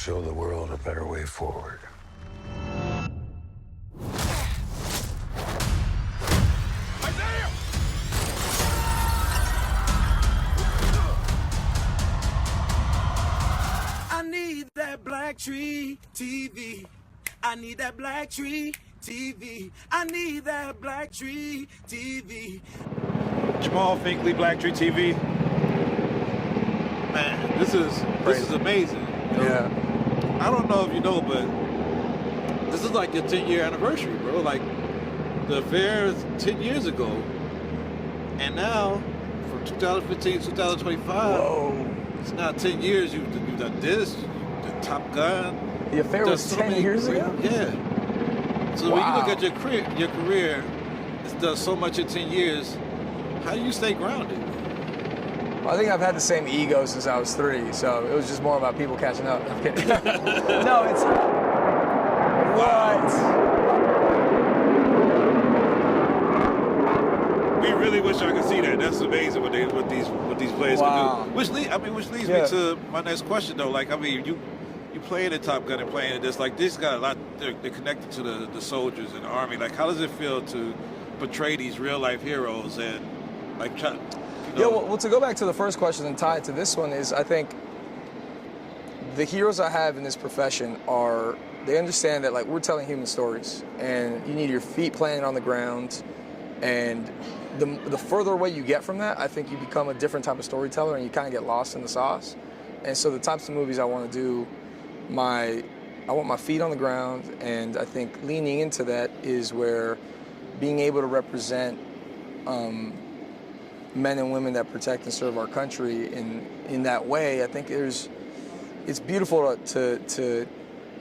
show the world a better way forward. I need that BLACKTREE TV. I need that BLACKTRee TV. I need that BLACKTRee TV. Jamal Finkley, BLACKTRee TV. Man, this is amazing. Yeah. I don't know if you know, but this is like your 10-year anniversary, bro. Like, the affair is 10 years ago. And now, from 2015 to 2025, Whoa. it's now 10 years. You've done this, you've done Top Gun. The affair was 10 years ago? Yeah. So Wow. when you look at your career, it's done so much in 10 years. How do you stay grounded? Well, I think I've had the same ego since I was 3, so it was just more about people catching up. I'm kidding. No, it's... What? We really wish I could see that. That's amazing what these players Wow. can do. Which leads me to my next question though. Like, I mean, you playing in Top Gun and playing in this, like, this got a lot. They're connected to the soldiers and the army. Like, how does it feel to portray these real life heroes and like try? Yeah, well, to go back to the first question and tie it to this one is, I think the heroes I have in this profession they understand that, like, we're telling human stories, and you need your feet planted on the ground, and the further away you get from that, I think you become a different type of storyteller, and you kind of get lost in the sauce. And so the types of movies I want to do, I want my feet on the ground, and I think leaning into that is where being able to represent men and women that protect and serve our country in that way, I think it's beautiful to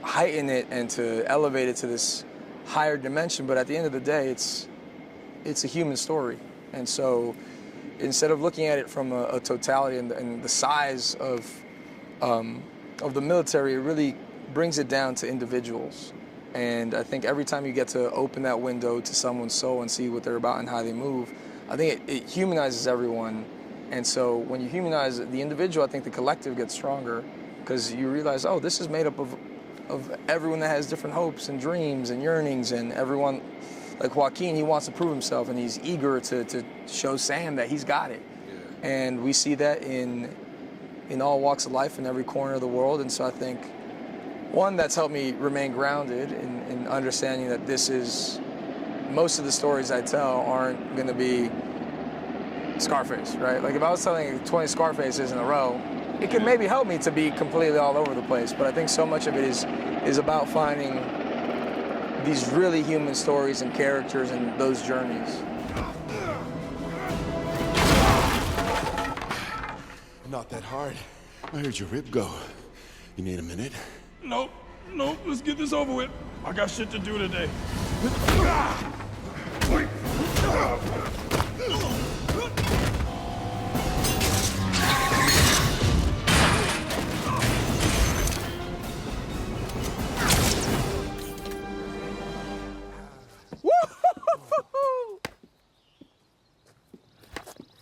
heighten it and to elevate it to this higher dimension, but at the end of the day, it's a human story. And so instead of looking at it from a totality and the size of the military, it really brings it down to individuals. And I think every time you get to open that window to someone's soul and see what they're about and how they move, I think it humanizes everyone. And so when you humanize the individual, I think the collective gets stronger, because you realize, oh, this is made up of everyone that has different hopes and dreams and yearnings, and everyone, like Joaquin, he wants to prove himself, and he's eager to show Sam that he's got it. Yeah. And we see that in all walks of life in every corner of the world. And so I think, one, that's helped me remain grounded in understanding that most of the stories I tell aren't going to be Scarface, right? Like, if I was telling 20 Scarfaces in a row, it could maybe help me to be completely all over the place. But I think so much of it is about finding these really human stories and characters and those journeys. Not that hard. I heard your rib go. You need a minute? Nope, let's get this over with. I got shit to do today.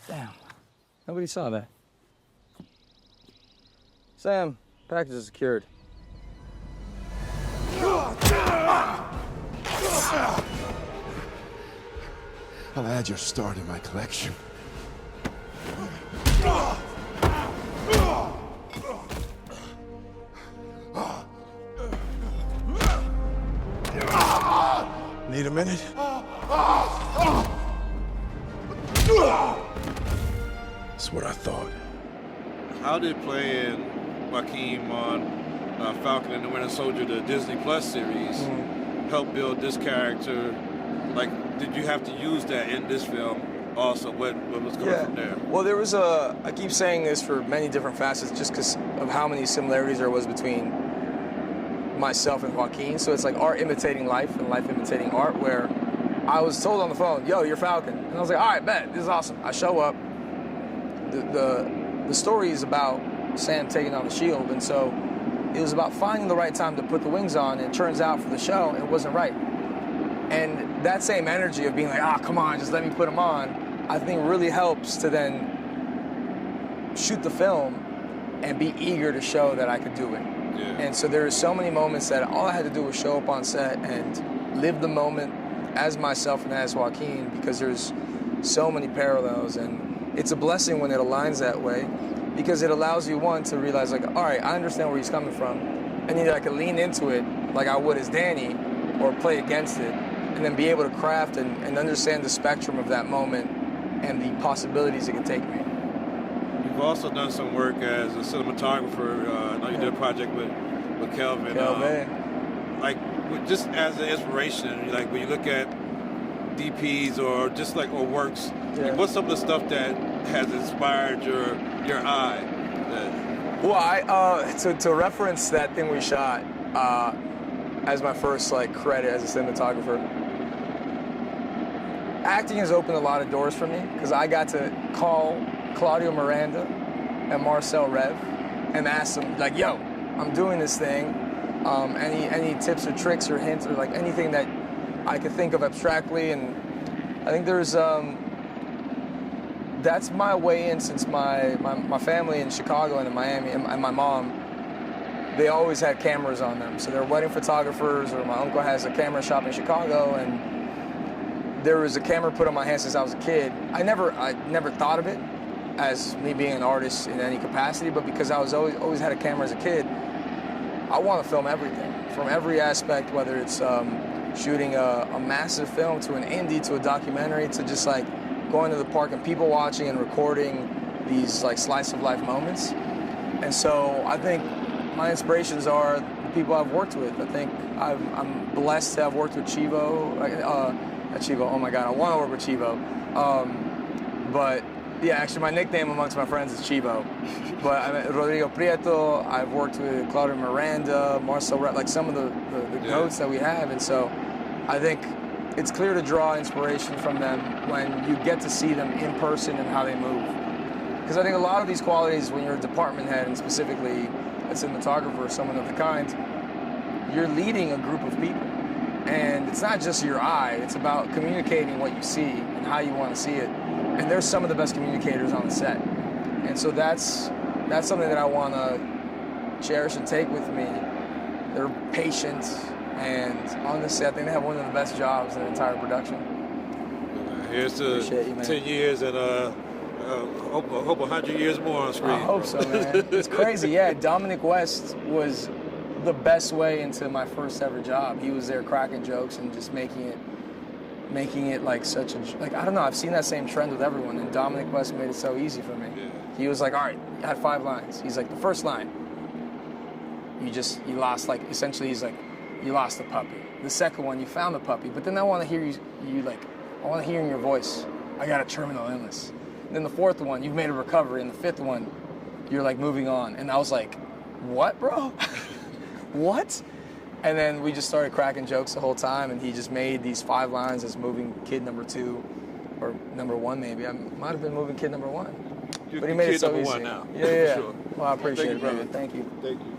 Damn, nobody saw that. Sam, package is secured. I'll add your star to my collection. Need a minute? That's what I thought. How did playing Joaquin on Falcon and the Winter Soldier, the Disney Plus series, help build this character? Like, did you have to use that in this film also? What was coming from there? Well, there was I keep saying this for many different facets just because of how many similarities there was between myself and Joaquin. So it's like art imitating life and life imitating art, where I was told on the phone, yo, you're Falcon. And I was like, all right, bet, this is awesome. I show up. The story is about Sam taking on the shield, and so it was about finding the right time to put the wings on, and it turns out for the show, it wasn't right. And that same energy of being like, come on, just let me put them on, I think really helps to then shoot the film and be eager to show that I could do it. And so there are so many moments that all I had to do was show up on set and live the moment as myself and as Joaquin, because there's so many parallels. And it's a blessing when it aligns that way, because it allows you, one, to realize, like, all right, I understand where he's coming from, and either I can lean into it like I would as Danny, or play against it, and then be able to craft and understand the spectrum of that moment and the possibilities it can take me. You've also done some work as a cinematographer. I know you did a project with Kelvin. Just as an inspiration, like when you look at DPs or just like or works, like what's some of the stuff that has inspired your eye? Well, to reference that thing we shot as my first like credit as a cinematographer, acting has opened a lot of doors for me, because I got to call Claudio Miranda and Marcel Rev and ask them, like, yo, I'm doing this thing. Any tips or tricks or hints or like anything that I could think of abstractly. And I think there's that's my way in, since my family in Chicago and in Miami and my mom, they always had cameras on them. So they're wedding photographers, or my uncle has a camera shop in Chicago, and there was a camera put on my hand since I was a kid. I never thought of it as me being an artist in any capacity, but because I was always had a camera as a kid, I want to film everything, from every aspect, whether it's shooting a massive film to an indie to a documentary to just like going to the park and people watching and recording these like slice of life moments. And so I think my inspirations are the people I've worked with. I think I'm blessed to have worked with Chivo. Chivo, oh my God, I want to work with Chivo. But yeah, actually my nickname amongst my friends is Chivo. But Rodrigo Prieto, I've worked with Claudio Miranda, Marcel, like some of the goats that we have. And so I think it's clear to draw inspiration from them when you get to see them in person and how they move. Because I think a lot of these qualities, when you're a department head and specifically a cinematographer or someone of the kind, you're leading a group of people. And it's not just your eye, it's about communicating what you see and how you want to see it. And they're some of the best communicators on the set. And so that's something that I want to cherish and take with me. They're patient, and honestly, I think they have one of the best jobs in the entire production. Here's to 10 years and hope 100 years more on screen. I hope so, man. It's crazy. Yeah, Dominic West was the best way into my first ever job. He was there cracking jokes and just making it like such a, like, I don't know, I've seen that same trend with everyone, and Dominic West made it so easy for me. Yeah. He was like, all right, you had 5 lines. He's like, the first line, you lost, like, essentially he's like, you lost the puppy. The second one, you found the puppy, but then I want to hear I want to hear in your voice, I got a terminal illness. And then the fourth one, you've made a recovery, and the fifth one, you're like moving on. And I was like, what, bro? What? And then we just started cracking jokes the whole time, and he just made these 5 lines as moving kid number 2, or number 1 maybe. I might have been moving kid number 1. You're But he made it so number easy. 1 now. Yeah. Sure. Well, I appreciate it, brother. Thank you. Thank you.